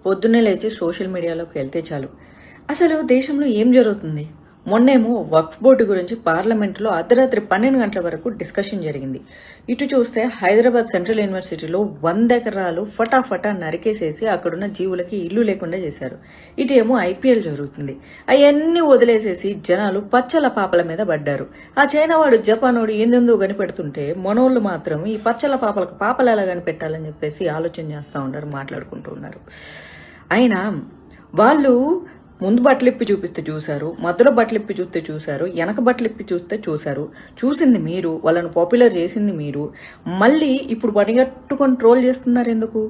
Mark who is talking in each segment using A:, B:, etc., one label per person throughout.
A: పొద్దున్నే లేచి సోషల్ మీడియాలోకి వెళ్తే చాలు అసలు దేశంలో ఏం జరుగుతుంది. మొన్నేమో వక్ఫ్ బోర్డు గురించి పార్లమెంటులో అర్ధరాత్రి 12 గంటల వరకు డిస్కషన్ జరిగింది. ఇటు చూస్తే హైదరాబాద్ సెంట్రల్ యూనివర్సిటీలో 100 ఎకరాలు ఫటాఫటా నరికేసేసి అక్కడున్న జీవులకి ఇల్లు లేకుండా చేశారు. ఇటు ఏమో ఐపీఎల్ జరుగుతుంది. అవన్నీ వదిలేసేసి జనాలు పచ్చల పాపల మీద పడ్డారు. ఆ చైనా వాడు జపాన్ వాడు ఏందో కనిపెడుతుంటే మనోళ్ళు మాత్రం ఈ పచ్చల పాపలకు పాపలు ఎలా కనిపెట్టాలని చెప్పేసి ఆలోచన చేస్తూ ఉన్నారు, మాట్లాడుకుంటూ ఉన్నారు. అయినా వాళ్ళు ముందు బట్టలిప్పి చూపిస్తే చూశారు, మధ్యలో బట్టలిప్పి చూస్తే చూశారు, వెనక బట్టలిప్పి చూస్తే చూశారు. చూసింది మీరు, వాళ్ళని పాపులర్ చేసింది మీరు. మళ్ళీ ఇప్పుడు పనిగట్టుకొని ట్రోల్ చేస్తున్నారు ఎందుకు?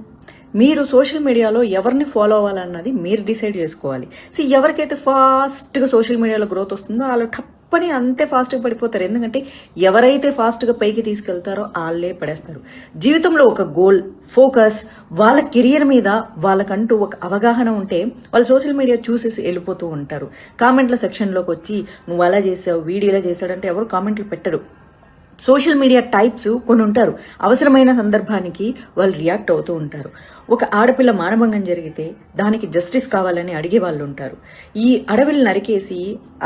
A: మీరు సోషల్ మీడియాలో ఎవరిని ఫాలో అవ్వాలన్నది మీరు డిసైడ్ చేసుకోవాలి. ఎవరికైతే ఫాస్ట్గా సోషల్ మీడియాలో గ్రోత్ వస్తుందో వాళ్ళు పని అంతే ఫాస్ట్గా పడిపోతారు. ఎందుకంటే ఎవరైతే ఫాస్ట్గా పైకి తీసుకెళ్తారో వాళ్ళే పడేస్తారు. జీవితంలో ఒక గోల్, ఫోకస్, వాళ్ళ కెరియర్ మీద వాళ్ళకంటూ ఒక అవగాహన ఉంటే వాళ్ళు సోషల్ మీడియా చూసేసి వెళ్ళిపోతూ ఉంటారు. కామెంట్ల సెక్షన్లోకి వచ్చి నువ్వు అలా చేసావు, వీడియో ఇలా చేశాడంటే ఎవరు కామెంట్లు పెట్టరు. సోషల్ మీడియా టైప్స్ కొన్ని ఉంటారు. అవసరమైన సందర్భానికి వాళ్ళు రియాక్ట్ అవుతూ ఉంటారు. ఒక ఆడపిల్ల మానభంగం జరిగితే దానికి జస్టిస్ కావాలని అడిగే వాళ్ళు ఉంటారు. ఈ అడవిని నరికేసి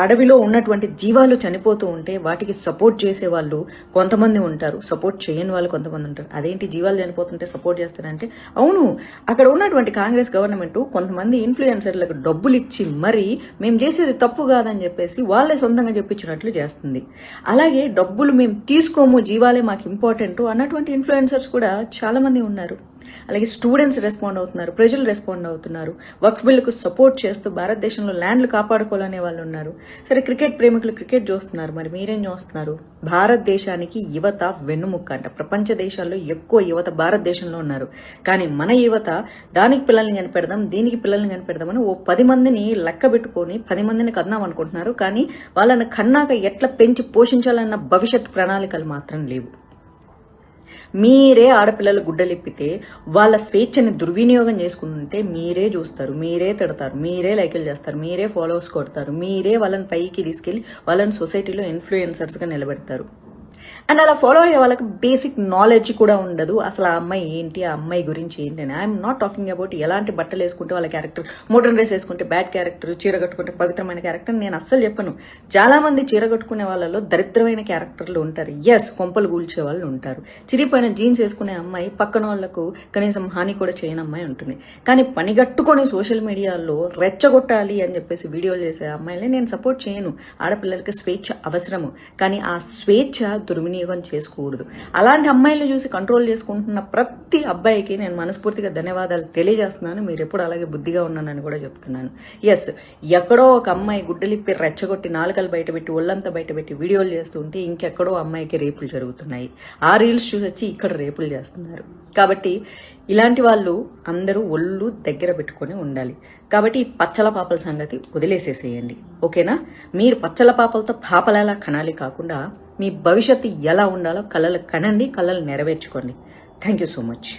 A: అడవిలో ఉన్నటువంటి జీవాలు చనిపోతూ ఉంటే వాటికి సపోర్ట్ చేసే వాళ్ళు కొంతమంది ఉంటారు, సపోర్ట్ చేయని వాళ్ళు కొంతమంది ఉంటారు. అదేంటి జీవాలు చనిపోతుంటే సపోర్ట్ చేస్తారంటే, అవును, అక్కడ ఉన్నటువంటి కాంగ్రెస్ గవర్నమెంట్ కొంతమంది ఇన్ఫ్లుయెన్సర్లకు డబ్బులు ఇచ్చి మరీ మేము చేసేది తప్పు కాదని చెప్పేసి వాళ్ళే సొంతంగా చెప్పించినట్లు చేస్తుంది. అలాగే డబ్బులు మేము తీసుకోము, జీవాలే మాకు ఇంపార్టెంట్ అన్నటువంటి ఇన్ఫ్లుయెన్సర్స్ కూడా చాలా మంది ఉన్నారు. అలాగే స్టూడెంట్స్ రెస్పాండ్ అవుతున్నారు, ప్రజలు రెస్పాండ్ అవుతున్నారు. వక్ఫ్ బిల్లుకు సపోర్ట్ చేస్తూ భారతదేశంలో ల్యాండ్లు కాపాడుకోవాలనే వాళ్ళు ఉన్నారు. సరే, క్రికెట్ ప్రేమికులు క్రికెట్ చూస్తున్నారు, మరి మీరేం చూస్తున్నారు? భారతదేశానికి యువత వెన్నుముక్క అంట. ప్రపంచ దేశాల్లో ఎక్కువ యువత భారతదేశంలో ఉన్నారు. కానీ మన యువత దానికి పిల్లల్ని కనిపెడదాం, దీనికి పిల్లల్ని కనిపెడదామని ఓ 10 మందిని లెక్క పెట్టుకొని 10 మందిని కన్నాం అనుకుంటున్నారు. కానీ వాళ్ళని కన్నాక ఎట్లా పెంచి పోషించాలన్న భవిష్యత్ ప్రణాళికలు మాత్రం లేవు. మీరే ఆడపిల్లలు గుడ్డలిప్పితే వాళ్ళ స్వేచ్ఛని దుర్వినియోగం చేసుకుంటుంటే మీరే చూస్తారు, మీరే తిడతారు, మీరే లైకులు చేస్తారు, మీరే ఫాలోవర్స్ కొడతారు, మీరే వాళ్ళని పైకి తీసుకెళ్లి వాళ్ళని సొసైటీలో ఇన్ఫ్లుయెన్సర్స్గా నిలబెడతారు. అండ్ అలా ఫాలో అయ్యే వాళ్ళకి బేసిక్ నాలెడ్జ్ కూడా ఉండదు. అసలు ఆ అమ్మాయి ఏంటి, ఆ అమ్మాయి గురించి ఏంటి అని. ఐఎమ్ నాట్ టాకింగ్ అబౌట్ ఎలాంటి బట్టలు వేసుకుంటే వాళ్ళ క్యారెక్టర్, మోడర్న్ డ్రెస్ వేసుకుంటే బ్యాడ్ క్యారెక్టర్, చీర కట్టుకుంటే పవిత్రమైన క్యారెక్టర్ నేను అస్సలు చెప్పను. చాలా మంది చీర కట్టుకునే వాళ్ళలో దరిద్రమైన క్యారెక్టర్లు ఉంటారు. ఎస్, కొంపలు కూల్చే వాళ్ళు ఉంటారు. చిరిపోయిన జీన్స్ వేసుకునే అమ్మాయి పక్కన వాళ్ళకు కనీసం హాని కూడా చేయని అమ్మాయి ఉంటుంది. కానీ పనిగట్టుకొని సోషల్ మీడియాలో రెచ్చగొట్టాలి అని చెప్పేసి వీడియోలు చేసే అమ్మాయిని నేను సపోర్ట్ చేయను. ఆడపిల్లలకి స్వేచ్ఛ అవసరము, కానీ ఆ స్వేచ్ఛ దుర్వినియోగం చేసుకోకూడదు. అలాంటి అమ్మాయిలు చూసి కంట్రోల్ చేసుకుంటున్న ప్రతి అబ్బాయికి నేను మనస్ఫూర్తిగా ధన్యవాదాలు తెలియజేస్తున్నాను. మీరు ఎప్పుడు అలాగే బుద్ధిగా ఉన్నానని కూడా చెప్తున్నాను. ఎస్, ఎక్కడో ఒక అమ్మాయి గుడ్డలిప్పి రెచ్చగొట్టి నాలుకలు బయటపెట్టి ఒళ్ళంతా బయటపెట్టి వీడియోలు చేస్తుంటే ఇంకెక్కడో అమ్మాయికి రేపులు జరుగుతున్నాయి. ఆ రీల్స్ చూసి వచ్చి ఇక్కడ రేపులు చేస్తున్నారు. కాబట్టి ఇలాంటి వాళ్ళు అందరూ ఒళ్ళు దగ్గర పెట్టుకొని ఉండాలి. కాబట్టి ఈ పచ్చల పాపల సంగతి వదిలేసేసేయండి, ఓకేనా? మీరు పచ్చల పాపలతో పాపలలా కనాలి కాకుండా మీ భవిష్యత్తు ఎలా ఉండాలో కలలు కనండి, కలలు నెరవేర్చుకోండి. Thank you so much.